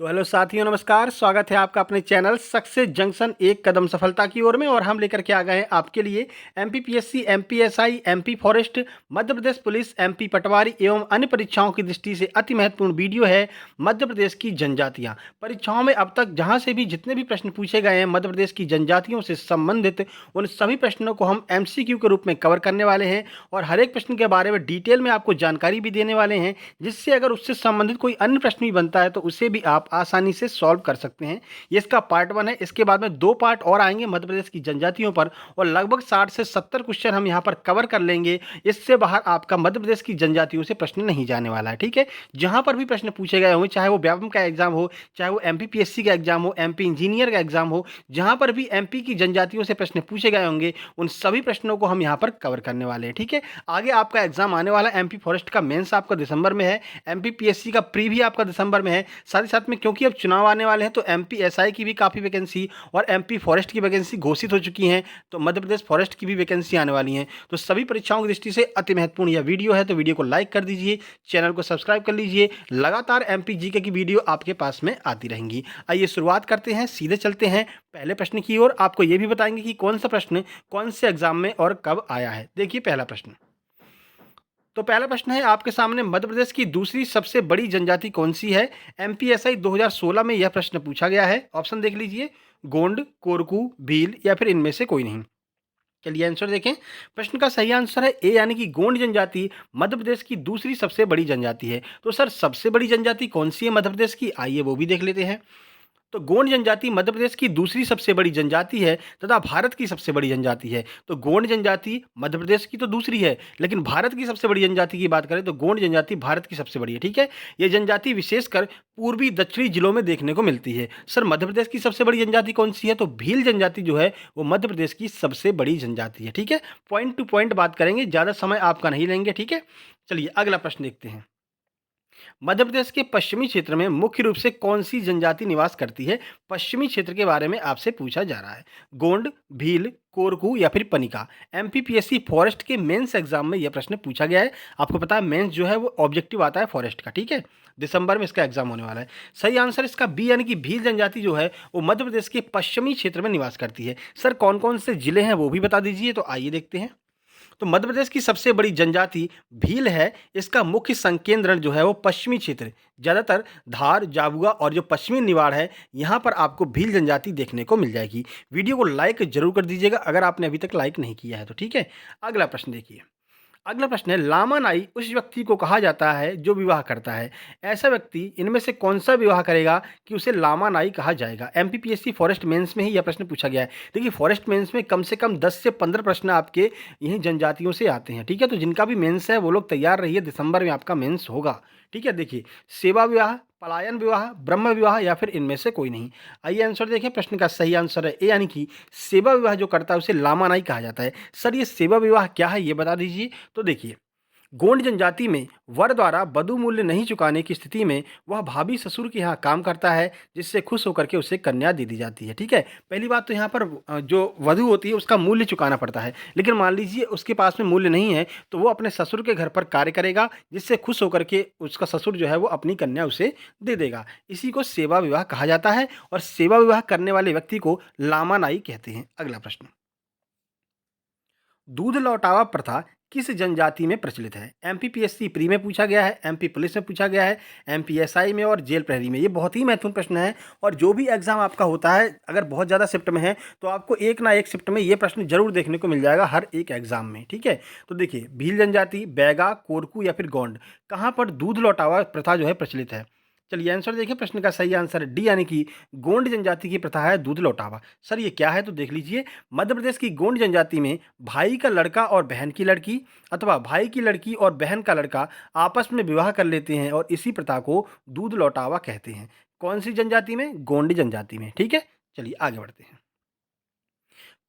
तो हेलो साथियों, नमस्कार। स्वागत है आपका अपने चैनल सक्सेस जंक्शन एक कदम सफलता की ओर में। और हम लेकर के आ गए हैं आपके लिए MPPSC, MPSI, MP forest, Madhya Pradesh police, MP पटवारी एवं अन्य परीक्षाओं की दृष्टि से अति महत्वपूर्ण वीडियो है मध्य प्रदेश की जनजातियां। परीक्षाओं में अब तक जहां से भी जितने भी प्रश्न पूछे गए हैं मध्य प्रदेश की जनजातियों से संबंधित, उन सभी प्रश्नों को हम एमसीक्यू के रूप में कवर करने वाले हैं और हर एक प्रश्न के बारे में डिटेल में आपको जानकारी भी देने वाले हैं, जिससे अगर उससे संबंधित कोई अन्य प्रश्न भी बनता है तो उसे भी आप आसानी से सॉल्व कर सकते हैं। ये इसका पार्ट 1 है। इसके बाद में 2 पार्ट और आएंगे मध्य प्रदेश की जनजातियों पर और लगभग 60 से 70 क्वेश्चन हम यहाँ पर कवर कर लेंगे। इससे बाहर आपका मध्य प्रदेश की जनजातियों से प्रश्न नहीं जाने वाला है, ठीक है। जहाँ पर भी प्रश्न पूछे गए होंगे, चाहे वो व्यापम का एग्जाम हो, चाहे वो एमपीपीएससी का एग्जाम हो, एमपी इंजीनियर का एग्जाम हो, जहाँ पर भी एमपी की जनजातियों से प्रश्न पूछे गए होंगे उन सभी प्रश्नों को हम यहाँ पर कवर करने वाले हैं, ठीक है। आगे आपका एग्जाम आने वाला एमपी फॉरेस्ट का मेंस आपका दिसंबर में है, एमपीपीएससी का प्री भी आपका दिसंबर में है। साथ ही साथ में क्योंकि अब चुनाव आने वाले हैं तो एमपीएसआई की भी काफ़ी वैकेंसी और एमपी फॉरेस्ट की वैकेंसी घोषित हो चुकी हैं, तो मध्य प्रदेश फॉरेस्ट की भी वैकेंसी आने वाली हैं। तो सभी परीक्षाओं की दृष्टि से अति महत्वपूर्ण यह वीडियो है, तो वीडियो को लाइक कर दीजिए, चैनल को सब्सक्राइब कर लीजिए। लगातार एमपी जीके की वीडियो आपके पास में आती रहेंगी। आइए शुरुआत करते हैं, सीधे चलते हैं पहले प्रश्न की ओर। आपको यह भी बताएंगे कि कौन सा प्रश्न कौन से एग्जाम में और कब आया है। देखिए पहला प्रश्न। तो पहला प्रश्न है आपके सामने, मध्य प्रदेश की दूसरी सबसे बड़ी जनजाति कौन सी है। एमपीएसआई 2016 में यह प्रश्न पूछा गया है। ऑप्शन देख लीजिए, गोंड, कोरकू, भील या फिर इनमें से कोई नहीं। चलिए आंसर देखें। प्रश्न का सही आंसर है ए, यानी कि गोंड जनजाति मध्य प्रदेश की दूसरी सबसे बड़ी जनजाति है। तो सर सबसे बड़ी जनजाति कौन सी है मध्य प्रदेश की, आइए वो भी देख लेते हैं। तो गोंड जनजाति मध्य प्रदेश की दूसरी सबसे बड़ी जनजाति है तथा भारत की सबसे बड़ी जनजाति है। तो गोंड जनजाति मध्य प्रदेश की तो दूसरी है, लेकिन भारत की सबसे बड़ी जनजाति की बात करें तो गोंड जनजाति भारत की सबसे बड़ी है, ठीक है। यह जनजाति विशेषकर पूर्वी दक्षिणी जिलों में देखने को मिलती है। सर मध्य प्रदेश की सबसे बड़ी जनजाति कौन सी है, तो भील जनजाति जो है वो मध्य प्रदेश की सबसे बड़ी जनजाति है, ठीक है। पॉइंट टू पॉइंट बात करेंगे, ज्यादा समय आपका नहीं लेंगे, ठीक है। चलिए अगला प्रश्न देखते हैं। मध्य प्रदेश के पश्चिमी क्षेत्र में मुख्य रूप से कौन सी जनजाति निवास करती है। पश्चिमी क्षेत्र के बारे में आपसे पूछा जा रहा है। गोंड, भील, कोरकू या फिर पनिका। एमपीपीएससी फॉरेस्ट के मेंस एग्जाम में यह प्रश्न पूछा गया है। आपको पता है मेंस जो है वो ऑब्जेक्टिव आता है फॉरेस्ट का, ठीक है। दिसंबर में इसका एग्जाम होने वाला है। सही आंसर इसका बी, यानी कि भील जनजाति जो है वो मध्य प्रदेश के पश्चिमी क्षेत्र में निवास करती है। सर कौन कौन से जिले हैं वो भी बता दीजिए, तो आइए देखते हैं। तो मध्य प्रदेश की सबसे बड़ी जनजाति भील है। इसका मुख्य संकेंद्रण जो है वो पश्चिमी क्षेत्र, ज़्यादातर धार, जाबुआ और जो पश्चिमी निवाड़ है यहाँ पर आपको भील जनजाति देखने को मिल जाएगी। वीडियो को लाइक जरूर कर दीजिएगा अगर आपने अभी तक लाइक नहीं किया है तो, ठीक है। अगला प्रश्न देखिए। अगला प्रश्न है, लामा नाई उस व्यक्ति को कहा जाता है जो विवाह करता है। ऐसा व्यक्ति इनमें से कौन सा विवाह करेगा कि उसे लामा नाई कहा जाएगा। एमपीपीएससी फॉरेस्ट मेंस में ही यह प्रश्न पूछा गया है। देखिए फॉरेस्ट मेंस में कम से कम 10 से 15 प्रश्न आपके यही जनजातियों से आते हैं, ठीक है। तो जिनका भी मेंस है वो लोग तैयार रहिए, दिसंबर में आपका मेंस होगा, ठीक है। देखिए सेवा विवाह, पलायन विवाह, ब्रह्म विवाह या फिर इनमें से कोई नहीं। आइए आंसर देखें। प्रश्न का सही आंसर है ए, यानी कि सेवा विवाह जो करता है उसे लामा नाई कहा जाता है। सर ये सेवा विवाह क्या है ये बता दीजिए। तो देखिए गोंड जनजाति में वर द्वारा वधु मूल्य नहीं चुकाने की स्थिति में वह भाभी ससुर के यहाँ काम करता है, जिससे खुश होकर के उसे कन्या दे दी जाती है, ठीक है। पहली बात तो यहाँ पर जो वधु होती है उसका मूल्य चुकाना पड़ता है, लेकिन मान लीजिए उसके पास में मूल्य नहीं है तो वो अपने ससुर के घर पर कार्य करेगा, जिससे खुश होकर के उसका ससुर जो है वो अपनी कन्या उसे दे देगा। इसी को सेवा विवाह कहा जाता है और सेवा विवाह करने वाले व्यक्ति को लामा नाई कहते हैं। अगला प्रश्न, दूध लौटावा प्रथा किस जनजाति में प्रचलित है। एमपीपीएससी प्री में पूछा गया है, एमपी पुलिस में पूछा गया है, एमपीएसआई में और जेल प्रहरी में। ये बहुत ही महत्वपूर्ण प्रश्न है और जो भी एग्जाम आपका होता है अगर बहुत ज़्यादा शिफ्ट में है तो आपको एक ना एक शिफ्ट में ये प्रश्न जरूर देखने को मिल जाएगा हर एक एग्जाम में, ठीक है। तो देखिए भील जनजाति, बैगा, कोरकू या फिर गोंड, कहाँ पर दूध लौटावा प्रथा जो है प्रचलित है। चलिए आंसर देखिए। प्रश्न का सही आंसर है डी, यानी कि गोंड जनजाति की प्रथा है दूध लौटावा। सर ये क्या है तो देख लीजिए। मध्य प्रदेश की गोंड जनजाति में भाई का लड़का और बहन की लड़की अथवा भाई की लड़की और बहन का लड़का आपस में विवाह कर लेते हैं और इसी प्रथा को दूध लौटावा कहते हैं। कौन सी जनजाति में, गोंड जनजाति में, ठीक है। चलिए आगे बढ़ते हैं।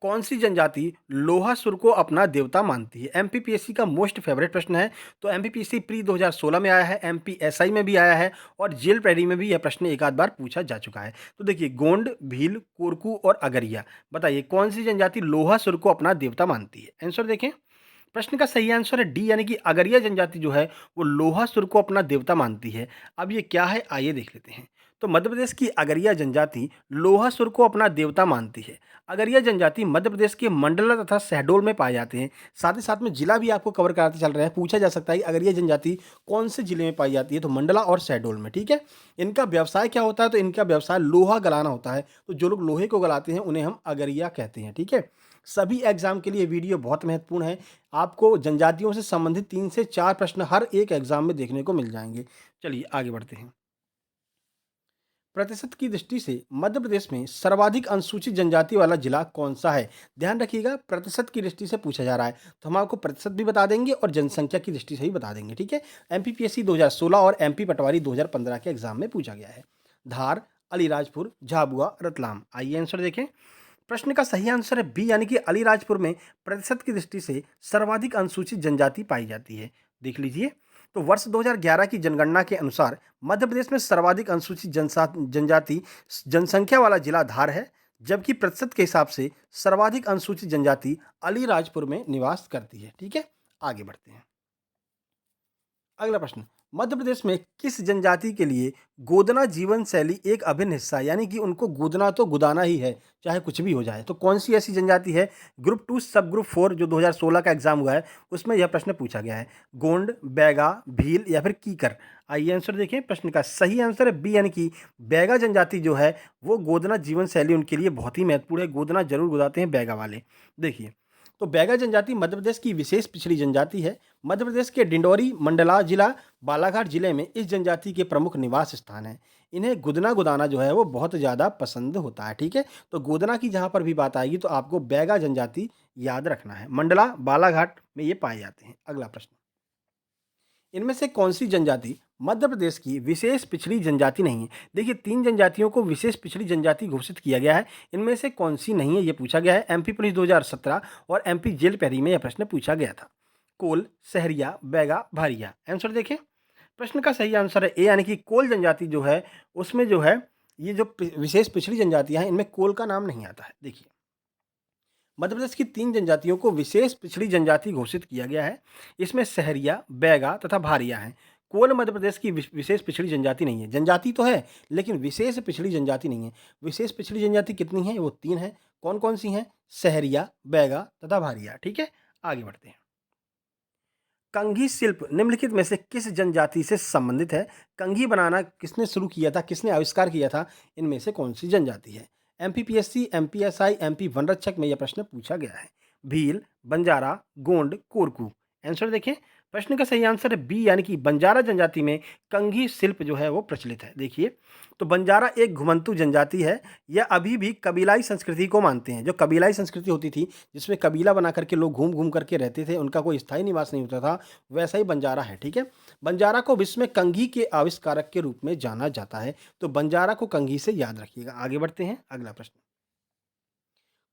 कौन सी जनजाति लोहासुर को अपना देवता मानती है। एमपीपीएससी का मोस्ट फेवरेट प्रश्न है। तो एमपीपीएससी प्री 2016 में आया है, एमपीएसआई में भी आया है और जेल प्रहरी में भी यह प्रश्न एक आध बार पूछा जा चुका है। तो देखिए गोंड, भील, कोरकू और अगरिया, बताइए कौन सी जनजाति लोहासुर को अपना देवता मानती है। आंसर देखें। प्रश्न का सही आंसर है डी, यानी कि अगरिया जनजाति जो है वो लोहासुर को अपना देवता मानती है। अब ये क्या है आइए देख लेते हैं। तो मध्य प्रदेश की अगरिया जनजाति लोहासुर को अपना देवता मानती है। अगरिया जनजाति मध्य प्रदेश के मंडला तथा शहडोल में पाए जाते हैं। साथ ही साथ में जिला भी आपको कवर कराते चल रहे हैं। पूछा जा सकता है कि अगरिया जनजाति कौन से जिले में पाई जाती है, तो मंडला और शहडोल में। ठीक है, इनका व्यवसाय क्या होता है, तो इनका व्यवसाय लोहा गलाना होता है। तो जो लोग लोहे को गलाते हैं उन्हें हम अगरिया कहते हैं। ठीक है, सभी एग्जाम के लिए वीडियो बहुत महत्वपूर्ण है। आपको जनजातियों से संबंधित 3 से 4 प्रश्न हर एक एग्जाम में देखने को मिल जाएंगे। चलिए आगे बढ़ते हैं। प्रतिशत की दृष्टि से मध्य प्रदेश में सर्वाधिक अनुसूचित जनजाति वाला जिला कौन सा है? ध्यान रखिएगा, प्रतिशत की दृष्टि से पूछा जा रहा है, तो हम आपको प्रतिशत भी बता देंगे और जनसंख्या की दृष्टि से ही बता देंगे। ठीक है, एमपीपीएससी 2016 और एमपी पटवारी 2015 के एग्जाम में पूछा गया है। धार, अलीराजपुर, झाबुआ, रतलाम। आइए आंसर देखें। प्रश्न का सही आंसर है बी, यानी कि अलीराजपुर में प्रतिशत की दृष्टि से सर्वाधिक अनुसूचित जनजाति पाई जाती है। देख लीजिए, तो वर्ष 2011 की जनगणना के अनुसार मध्य प्रदेश में सर्वाधिक अनुसूचित जनजाति जनसंख्या वाला जिला धार है, जबकि प्रतिशत के हिसाब से सर्वाधिक अनुसूचित जनजाति अलीराजपुर में निवास करती है। ठीक है, आगे बढ़ते हैं। अगला प्रश्न, मध्य प्रदेश में किस जनजाति के लिए गोदना जीवन शैली एक अभिन्न हिस्सा है? यानी कि उनको गोदना तो गुदाना ही है, चाहे कुछ भी हो जाए। तो कौन सी ऐसी जनजाति है? ग्रुप 2 सब ग्रुप 4 जो 2016 का एग्जाम हुआ है उसमें यह प्रश्न पूछा गया है। गोंड, बैगा, भील या फिर कीकर। आइए आंसर देखें। प्रश्न का सही आंसर है बी, यानी कि बैगा जनजाति जो है वो गोदना जीवन शैली उनके लिए बहुत ही महत्वपूर्ण है। गोदना जरूर गुदाते हैं बैगा वाले। देखिए, तो बैगा जनजाति मध्य प्रदेश की विशेष पिछड़ी जनजाति है। मध्य प्रदेश के डिंडौरी, मंडला जिला, बालाघाट जिले में इस जनजाति के प्रमुख निवास स्थान हैं। इन्हें गुदना गुदाना जो है वो बहुत ज़्यादा पसंद होता है। ठीक है, तो गोदना की जहाँ पर भी बात आएगी तो आपको बैगा जनजाति याद रखना है। मंडला, बालाघाट में ये पाए जाते हैं। अगला प्रश्न, इनमें से कौन सी जनजाति मध्य प्रदेश की विशेष पिछड़ी जनजाति नहीं है? देखिए, 3 जनजातियों को विशेष पिछड़ी जनजाति घोषित किया गया है। इनमें से कौन सी नहीं है ये पूछा गया है। एमपी पुलिस 2017 और एमपी जेल पैरी में यह प्रश्न पूछा गया था। कोल, सहरिया, बैगा, भारिया। आंसर देखें। प्रश्न का सही आंसर है ए, यानी कि कोल जनजाति जो है उसमें जो है ये जो विशेष पिछड़ी जनजातियां हैं इनमें कोल का नाम नहीं आता है। देखिए, मध्य प्रदेश की 3 जनजातियों को विशेष पिछड़ी जनजाति घोषित किया गया है। इसमें सहरिया, बैगा तथा भारिया हैं। कोल मध्य प्रदेश की विशेष पिछड़ी जनजाति नहीं है। जनजाति तो है लेकिन विशेष पिछड़ी जनजाति नहीं है। विशेष पिछड़ी जनजाति कितनी है? वो 3 है। कौन कौन सी हैं? सहरिया, बैगा तथा भारिया। ठीक है, आगे बढ़ते हैं। कंघी शिल्प निम्नलिखित में से किस जनजाति से संबंधित है? कंघी बनाना किसने शुरू किया था, किसने आविष्कार किया था? इनमें से कौन सी जनजाति है? एमपीपीएससी, एमपीएसआई, एमपी वनरक्षक में यह प्रश्न पूछा गया है। भील, बंजारा, गोंड, कोरकू। आंसर देखें। प्रश्न का सही आंसर है बी, यानी कि बंजारा जनजाति में कंघी शिल्प जो है वो प्रचलित है। देखिए, तो बंजारा एक घुमंतु जनजाति है। यह अभी भी कबीलाई संस्कृति को मानते हैं। जो कबीलाई संस्कृति होती थी जिसमें कबीला बना करके लोग घूम घूम करके रहते थे, उनका कोई स्थायी निवास नहीं होता था, वैसा ही बंजारा है। ठीक है, बंजारा को विश्व में कंघी के आविष्कारक के रूप में जाना जाता है। तो बंजारा को कंघी से याद रखिएगा। आगे बढ़ते हैं। अगला प्रश्न,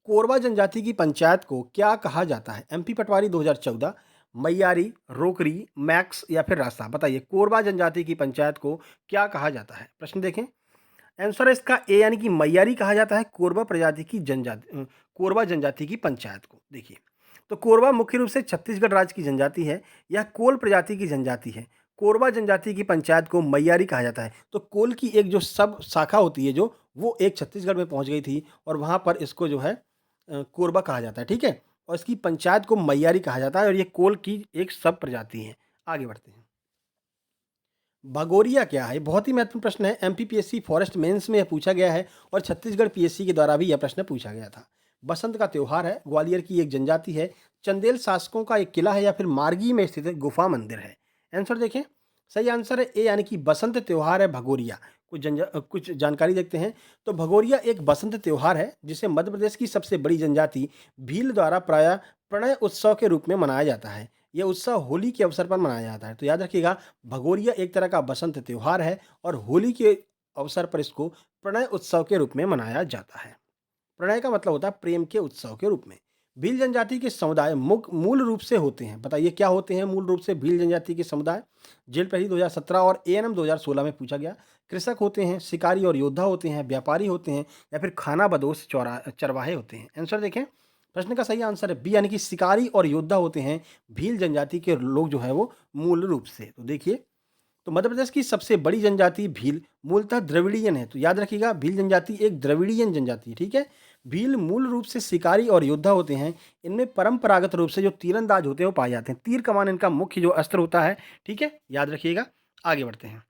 कोरबा जनजाति की पंचायत को क्या कहा जाता है? एमपी पटवारी 2014, मैयारी, रोकरी, मैक्स या फिर रास्ता। बताइए, कोरबा जनजाति की पंचायत को क्या कहा जाता है? प्रश्न देखें। आंसर है इसका ए, यानी कि मैयारी कहा जाता है कोरबा प्रजाति की जनजाति कोरबा जनजाति की पंचायत को। देखिए, तो कोरबा मुख्य रूप से छत्तीसगढ़ राज्य की जनजाति है। यह कोल प्रजाति की जनजाति है। कोरबा जनजाति की पंचायत को मैयारी कहा जाता है। तो कोल की एक जो सब शाखा होती है जो वो एक छत्तीसगढ़ में पहुंच गई थी और वहां पर इसको जो है कोरबा कहा जाता है। ठीक है, और इसकी पंचायत को मैयारी कहा जाता है और ये कोल की एक सब प्रजाति है। आगे बढ़ते हैं। भगोरिया क्या है? बहुत ही महत्वपूर्ण प्रश्न है। एमपीपीएससी फॉरेस्ट मेंस में यह पूछा गया है और छत्तीसगढ़ पीएससी के द्वारा भी यह प्रश्न पूछा गया था। बसंत का त्योहार है, ग्वालियर की एक जनजाति है, चंदेल शासकों का एक किला है या फिर मार्गी में स्थित गुफा मंदिर है? आंसर देखें। सही आंसर है ए, यानी कि बसंत त्योहार है भगोरिया। कुछ जानकारी देखते हैं। तो भगोरिया एक बसंत त्योहार है जिसे मध्य प्रदेश की सबसे बड़ी जनजाति भील द्वारा प्रायः प्रणय उत्सव के रूप में मनाया जाता है। यह उत्सव होली के अवसर पर मनाया जाता है। तो याद रखिएगा, भगोरिया एक तरह का बसंत त्योहार है और होली के अवसर पर इसको प्रणय उत्सव के रूप में मनाया जाता है। प्रणय का मतलब होता है प्रेम के उत्सव के रूप में। भील जनजाति के समुदाय मूल रूप से होते हैं। बताइए क्या होते हैं मूल रूप से भील जनजाति के समुदाय? जेल पहली 2017 और एएनएम 2016 में पूछा गया। कृषक होते हैं, शिकारी और योद्धा होते हैं, व्यापारी होते हैं या फिर खाना बदोश चरवाहे होते हैं? आंसर देखें। प्रश्न का सही आंसर है बी, यानी कि शिकारी और योद्धा होते हैं भील जनजाति के लोग जो है वो मूल रूप से। तो देखिए, तो मध्य प्रदेश की सबसे बड़ी जनजाति भील मूलतः द्रविड़ियन है। तो याद रखिएगा, भील जनजाति एक द्रविड़ियन जनजाति है, ठीक है। भील मूल रूप से शिकारी और योद्धा होते हैं। इनमें परंपरागत रूप से जो तीरंदाज होते हैं वो पाए जाते हैं। तीर कमान इनका मुख्य जो अस्त्र होता है, ठीक है, याद रखिएगा। आगे बढ़ते हैं।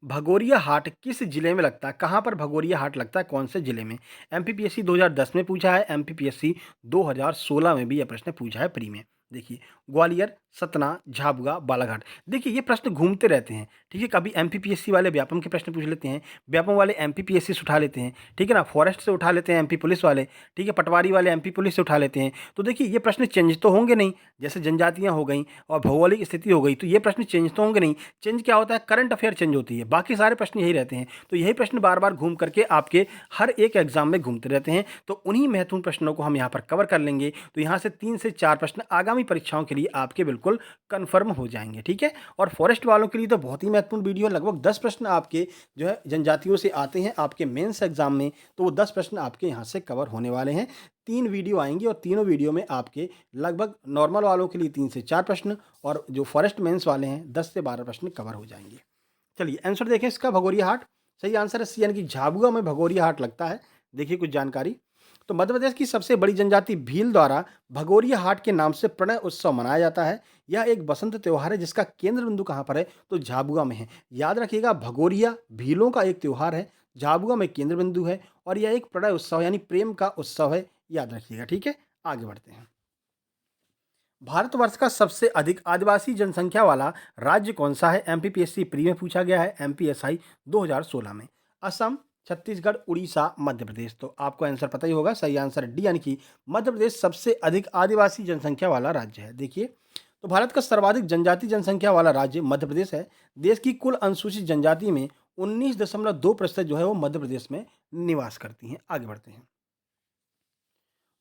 भगोरिया हाट किस जिले में लगता है? कहाँ पर भगोरिया हाट लगता है, कौन से जिले में? एमपीपीएससी 2010 में पूछा है, एमपीपीएससी 2016 में भी यह प्रश्न पूछा है प्री में। देखिए, ग्वालियर, सतना, झाबुआ, बालाघाट। देखिए, ये प्रश्न घूमते रहते हैं, ठीक है। कभी एमपीपीएससी वाले व्यापम के प्रश्न पूछ लेते हैं, व्यापम वाले एमपीपीएससी से उठा लेते हैं, ठीक है ना। फॉरेस्ट से उठा लेते हैं एमपी पुलिस वाले, ठीक है। पटवारी वाले एमपी पुलिस से उठा लेते हैं। तो देखिए, ये प्रश्न चेंज तो होंगे नहीं, जैसे जनजातियां हो गई और भौगोलिक स्थिति हो गई, तो ये प्रश्न चेंज तो होंगे नहीं। चेंज क्या होता है? करंट अफेयर चेंज होती है, बाकी सारे प्रश्न यही रहते हैं। तो यही प्रश्न बार बार घूम करके आपके हर एक एग्जाम में घूमते रहते हैं। तो उन्हीं महत्वपूर्ण प्रश्नों को हम यहाँ पर कवर कर लेंगे। तो यहाँ से 3 से 4 प्रश्न आगामी परीक्षाओं के लिए आपके बिल्कुल कन्फर्म हो जाएंगे, ठीक है। और फॉरेस्ट वालों के लिए तो बहुत ही महत्वपूर्ण वीडियो, लगभग 10 प्रश्न आपके जो है जनजातियों से आते हैं आपके मेंस एग्जाम में। तो वो 10 प्रश्न आपके यहाँ से कवर होने वाले हैं। 3 वीडियो आएंगी और तीनों वीडियो में आपके लगभग नॉर्मल वालों के लिए 3 से 4 प्रश्न और जो फॉरेस्ट मेंस वाले हैं 10 से 12 प्रश्न कवर हो जाएंगे। चलिए आंसर देखें इसका, भगोरिया हाट सही आंसर है सी, यानी कि झाबुआ में भगोरिया हाट लगता है। देखिए कुछ जानकारी। तो मध्य प्रदेश की सबसे बड़ी जनजाति भील द्वारा भगोरिया हाट के नाम से प्रणय उत्सव मनाया जाता है। यह एक बसंत त्योहार है जिसका केंद्र बिंदु कहाँ पर है? तो झाबुआ में है। याद रखिएगा, भगोरिया भीलों का एक त्योहार है, झाबुआ में केंद्र बिंदु है और यह एक प्रणय उत्सव यानी प्रेम का उत्सव है। याद रखिएगा, ठीक है। आगे बढ़ते हैं। भारतवर्ष का सबसे अधिक आदिवासी जनसंख्या वाला राज्य कौन सा है? एमपीपीएससी प्री में पूछा गया है, एमपीएसआई 2016 में। असम, छत्तीसगढ़, उड़ीसा, मध्य प्रदेश। तो आपको आंसर पता ही होगा, सही आंसर डी, यानी कि मध्य प्रदेश सबसे अधिक आदिवासी जनसंख्या वाला राज्य है। देखिए, तो भारत का सर्वाधिक जनजाति जनसंख्या वाला राज्य मध्य प्रदेश है। देश की कुल अनुसूचित जनजाति में 19.2% जो है वो मध्य प्रदेश में निवास करती हैं। आगे बढ़ते हैं।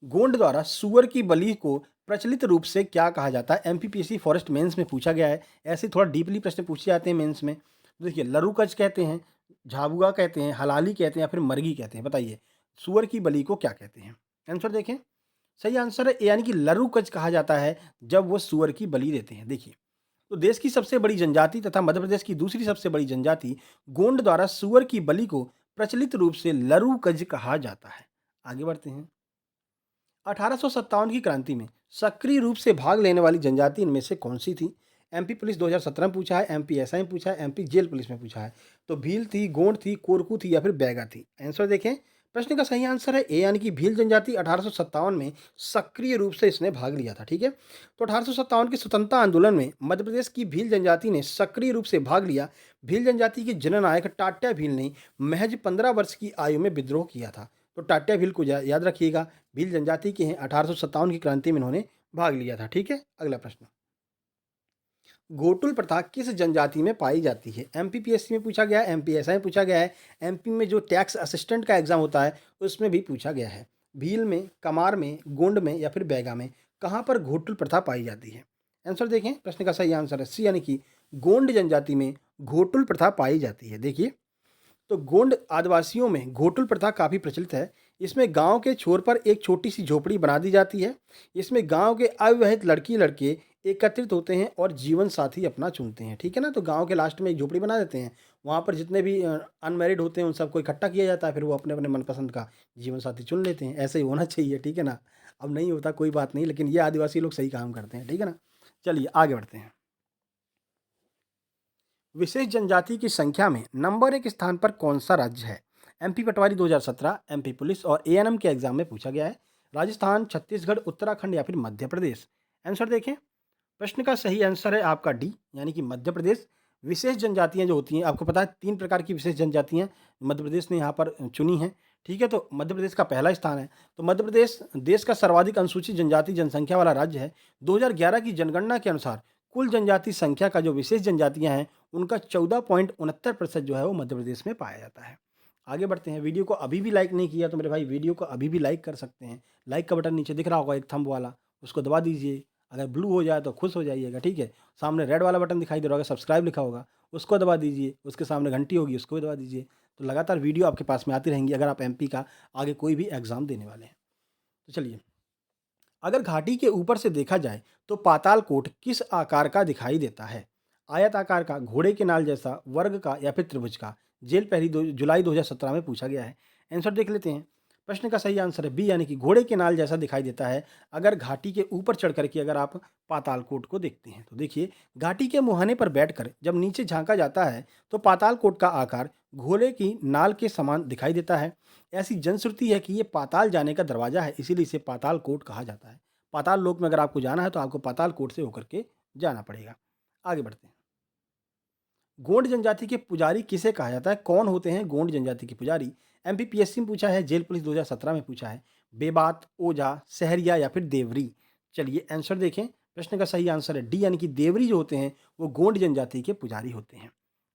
गोंड द्वारा सुअर की बलि को प्रचलित रूप से क्या कहा जाता है? एमपीपीएससी फॉरेस्ट मेंस में पूछा गया है। ऐसे थोड़ा डीपली प्रश्न पूछे जाते हैं मेंस में। तो देखिए, लरूकज कहते हैं, झाबुआ कहते हैं, हलाली कहते हैं या फिर मरगी कहते हैं। बताइए, सुअर की बलि को क्या कहते हैं? आंसर देखें, सही आंसर है ए, यानी कि लरूकज कहा जाता है जब वो सुअर की बलि देते हैं। देखिए, तो देश की सबसे बड़ी जनजाति तथा मध्य प्रदेश की दूसरी सबसे बड़ी जनजाति गोंड द्वारा सुअर की बलि को प्रचलित रूप से लरूकज कहा जाता है। आगे बढ़ते हैं। 1857 की क्रांति में सक्रिय रूप से भाग लेने वाली जनजाति इनमें से कौन सी थी? एमपी पुलिस 2017 में पूछा है, एमपी एसआई में पूछा है, एमपी जेल पुलिस में पूछा है। तो भील थी, गोंड थी, कोरकू थी या फिर बैगा थी? आंसर देखें, प्रश्न का सही आंसर है ए, यानी कि भील जनजाति 1857 में सक्रिय रूप से इसने भाग लिया था, ठीक है। तो 1857 के स्वतंत्रता आंदोलन में मध्य प्रदेश की भील जनजाति ने सक्रिय रूप से भाग लिया। भील जनजाति के जननायक टाट्या भील ने महज 15 वर्ष की आयु में विद्रोह किया था। तो टाट्या भील को याद रखिएगा, भील जनजाति के हैं, 1857 की क्रांति में इन्होंने भाग लिया था, ठीक है। अगला प्रश्न, घोटुल प्रथा किस जनजाति में पाई जाती है? एमपीपीएससी में पूछा गया है, एमपीएसआई में पूछा गया है, एमपी में जो टैक्स असिस्टेंट का एग्जाम होता है उसमें भी पूछा गया है। भील में, कमार में, गोंड में या फिर बैगा में कहाँ पर घोटुल प्रथा पाई जाती है? आंसर देखें, प्रश्न का सही आंसर है सी, यानी कि गोंड जनजाति में घोटुल प्रथा पाई जाती है। देखिए, तो गोंड आदिवासियों में घोटुल प्रथा काफ़ी प्रचलित है। इसमें गांव के छोर पर एक छोटी सी झोपड़ी बना दी जाती है। इसमें गांव के अविवाहित लड़की लड़के एकत्रित होते हैं और जीवन साथी अपना चुनते हैं, ठीक है ना। तो गांव के लास्ट में एक झोपड़ी बना देते हैं, वहाँ पर जितने भी अनमैरिड होते हैं उन सबको इकट्ठा किया जाता है, फिर वो अपने अपने मनपसंद का जीवन साथी चुन लेते हैं। ऐसे ही होना चाहिए, ठीक है ना। अब नहीं होता कोई बात नहीं, लेकिन ये आदिवासी लोग सही काम करते हैं, ठीक है ना। चलिए आगे बढ़ते हैं। विशेष जनजाति की संख्या में नंबर 1 स्थान पर कौन सा राज्य है? एमपी पटवारी 2017, एमपी पुलिस और एएनएम के एग्जाम में पूछा गया है। राजस्थान, छत्तीसगढ़, उत्तराखंड या फिर मध्य प्रदेश? आंसर देखें, प्रश्न का सही आंसर है आपका डी, यानी कि मध्य प्रदेश। विशेष जनजातियां जो होती हैं, आपको पता है 3 प्रकार की विशेष जनजातियां मध्य प्रदेश ने यहाँ पर चुनी हैं, ठीक है। तो मध्य प्रदेश का पहला स्थान है। तो मध्य प्रदेश देश का सर्वाधिक अनुसूचित जनजाति जनसंख्या वाला राज्य है। 2011 की जनगणना के अनुसार कुल जनजाति संख्या का जो विशेष जनजातियां हैं उनका 14.69% जो है वो मध्य प्रदेश में पाया जाता है। आगे बढ़ते हैं। वीडियो को अभी भी लाइक नहीं किया तो मेरे भाई वीडियो को अभी भी लाइक कर सकते हैं। लाइक का बटन नीचे दिख रहा होगा एक थंब वाला, उसको दबा दीजिए। अगर ब्लू हो जाए तो खुश हो जाइएगा, ठीक है। सामने रेड वाला बटन दिखाई दे रहा होगा, सब्सक्राइब लिखा होगा, उसको दबा दीजिए। उसके सामने घंटी होगी, उसको भी दबा दीजिए। तो लगातार वीडियो आपके पास में आती रहेंगी अगर आप एमपी का आगे कोई भी एग्जाम देने वाले हैं। तो चलिए, अगर घाटी के ऊपर से देखा जाए तो पाताल कोट किस आकार का दिखाई देता है? आयताकार का, घोड़े के नाल जैसा, वर्ग का या फिर त्रिभुज का। जेल पहली जुलाई 2017 में पूछा गया है। आंसर देख लेते हैं। प्रश्न का सही आंसर है बी, यानी कि घोड़े के नाल जैसा दिखाई देता है अगर घाटी के ऊपर चढ़ करके अगर आप पातालकोट को देखते हैं। तो देखिए, घाटी के मुहाने पर बैठकर जब नीचे झांका जाता है तो पातालकोट का आकार घोड़े की नाल के समान दिखाई देता है। ऐसी जनश्रुति है कि ये पाताल जाने का दरवाजा है, इसीलिए इसे पातालकोट कहा जाता है। पाताल लोक में अगर आपको जाना है तो आपको पातालकोट से होकर के जाना पड़ेगा। आगे बढ़ते हैं। गोंड जनजाति के पुजारी किसे कहा जाता है? कौन होते हैं गोंड जनजाति के पुजारी? एमपीपीएससी में पूछा है, जेल पुलिस 2017 में पूछा है। बेबात, ओझा, सहरिया या फिर देवरी? चलिए आंसर देखें। प्रश्न का सही आंसर है डी, यानी कि देवरी जो होते हैं वो गोंड जनजाति के पुजारी होते हैं।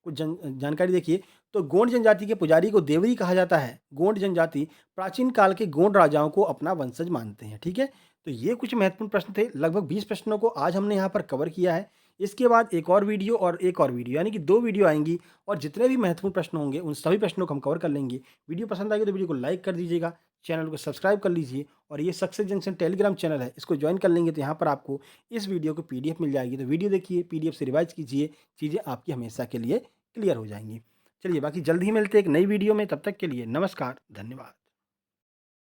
कुछ जानकारी देखिए। तो गोंड जनजाति के पुजारी को देवरी कहा जाता है। गोंड जनजाति प्राचीन काल के गोंड राजाओं को अपना वंशज मानते हैं। ठीक है, तो ये कुछ महत्वपूर्ण प्रश्न थे। लगभग 20 प्रश्नों को आज हमने यहाँ पर कवर किया है। इसके बाद एक और वीडियो यानी कि 2 वीडियो आएंगी और जितने भी महत्वपूर्ण प्रश्न होंगे उन सभी प्रश्नों को हम कवर कर लेंगे। वीडियो पसंद आएगी तो वीडियो को लाइक कर दीजिएगा, चैनल को सब्सक्राइब कर लीजिए और ये सक्सेस जंक्शन टेलीग्राम चैनल है, इसको ज्वाइन कर लेंगे तो यहाँ पर आपको इस वीडियो को पीडीएफ मिल जाएगी। तो वीडियो देखिए, पीडीएफ से रिवाइज कीजिए, चीज़ें आपकी हमेशा के लिए क्लियर हो जाएंगी। चलिए, बाकी जल्द ही मिलते हैं एक नई वीडियो में। तब तक के लिए नमस्कार, धन्यवाद।